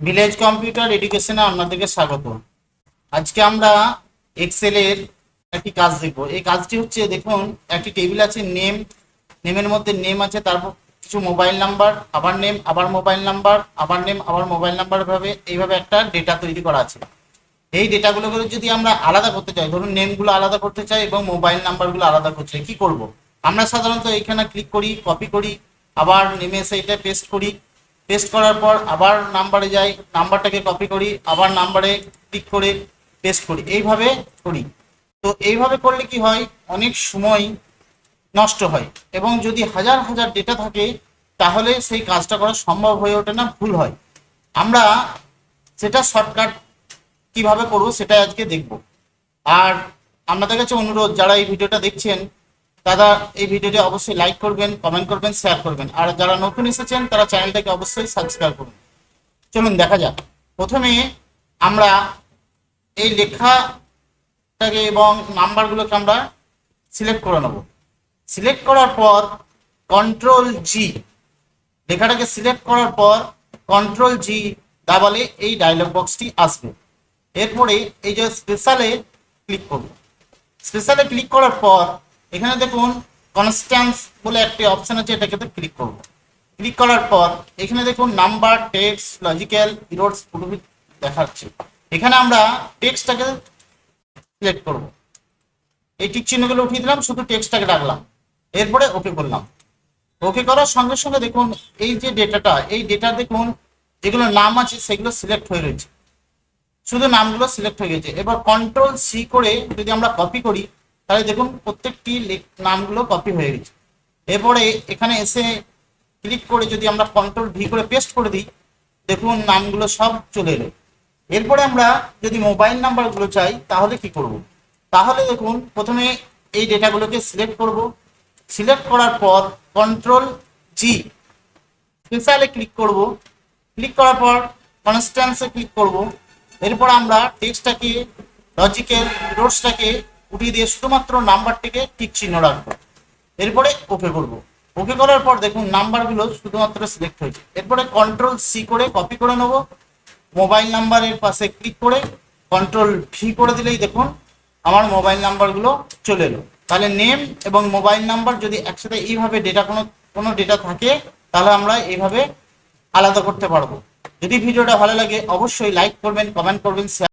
Village computer এডুকেশনে আপনাদেরকে স্বাগত। আজকে আমরা এক্সেলের একটি কাজ দেখব। এই কাজটি হচ্ছে, দেখুন, একটি টেবিল আছে, নেমের মধ্যে নেম আছে, তারপর কিছু মোবাইল নাম্বার, আবার নেম, আবার মোবাইল নাম্বার, আবার নেম, আবার মোবাইল নাম্বার, এইভাবে একটা ডেটা তৈরি করা আছে। এই ডেটাগুলো যদি আমরা আলাদা করতে চাই, ধরুন নেমগুলো আলাদা করতে চাই এবং মোবাইল নাম্বারগুলো আলাদা করতে চাই, কি করব? আমরা সাধারণত এখানে ক্লিক করি, কপি করি, আবার নেমে এসে এটা পেস্ট করি। পেস্ট করার পর আবার নাম্বারে যাই, নাম্বারটাকে কপি করি, আবার নাম্বারে ক্লিক করে পেস্ট করি, এইভাবে করি। তো এইভাবে করলে কি হয়, অনেক সময় নষ্ট হয় এবং যদি হাজার হাজার ডেটা থাকে তাহলে সেই কাজটা করা সম্ভব হয়ে ওঠে না, ভুল হয়। আমরা সেটা শর্টকাট কিভাবে করব সেটা আজকে দেখব। আর আপনাদের কাছে অনুরোধ, যারা এই ভিডিওটা দেখছেন তারা এই ভিডিওটি অবশ্যই লাইক করবেন, কমেন্ট করবেন, শেয়ার করবেন। আর যারা নতুন এসেছেন তারা চ্যানেলটাকে অবশ্যই সাবস্ক্রাইব করুন। চলুন দেখা যাক। প্রথমে আমরা এই লেখাটাকে এবং নাম্বারগুলোকে আমরা সিলেক্ট করে নেব। সিলেক্ট করার পর কন্ট্রোল জি, লেখাটাকে সিলেক্ট করার পর কন্ট্রোল জি দাবালে এই ডায়লগ বক্সটি আসবে। এরপরে এই যে স্পেশালে ক্লিক করব। স্পেশালে ক্লিক করার পর এখানে দেখুন কনস্ট্যান্স বলে একটি অপশন আছে, এটাকে ক্লিক করব। ক্লিক করার পর এখানে দেখুন নাম্বার, টেক্সট, লজিক্যাল, ইরোডস পুরোপুরি দেখাচ্ছে। এখানে আমরা টেক্সটটাকে সিলেক্ট করব। এই টিক চিহ্নগুলো উঠিয়ে দিলাম, শুধু টেক্সটটাকে রাখলাম। এরপরে ওকে করলাম। ওকে করার সঙ্গে সঙ্গে দেখুন এই যে ডেটাটা, এই ডেটা দেখুন যেগুলো নাম আছে সেগুলো সিলেক্ট হয়ে রয়েছে, শুধু নামগুলো সিলেক্ট হয়ে গেছে। এবার কন্ট্রোল সি করে যদি আমরা কপি করি তাহলে দেখুন প্রত্যেকটি নামগুলো কপি হয়ে গেছে। এরপরে এখানে এসে ক্লিক করে যদি আমরা কন্ট্রোল ভি করে পেস্ট করে দিই, দেখুন নামগুলো সব চলে এলো। এরপরে আমরা যদি মোবাইল নাম্বারগুলো চাই তাহলে কি করব? তাহলে দেখুন প্রথমে এই ডেটাগুলোকে সিলেক্ট করব। সিলেক্ট করার পর কন্ট্রোল জি, স্পেশালে ক্লিক করব। ক্লিক করার পর কনস্ট্যান্সে ক্লিক করব। এরপর আমরা টেক্সটটাকে, লজিক্যাল, রোডসটাকে উঠিয়ে দিয়ে শুধুমাত্র নাম্বারটিকে টিক চিহ্ন রাখবো। এরপরে ওকে করব। ওকে করার পর দেখুন নাম্বারগুলো শুধুমাত্র সিলেক্ট হয়েছে। এরপরে কন্ট্রোল সি করে কপি করে নেব। মোবাইল নাম্বারের পাশে ক্লিক করে কন্ট্রোল ভি করে দিলেই দেখুন আমার মোবাইল নাম্বারগুলো চলে এলো। তাহলে নেম এবং মোবাইল নাম্বার যদি একসাথে এইভাবে ডেটা কোনো ডেটা থাকে তাহলে আমরা এইভাবে আলাদা করতে পারবো। যদি ভিডিওটা ভালো লাগে অবশ্যই লাইক করবেন, কমেন্ট করবেন, শেয়ার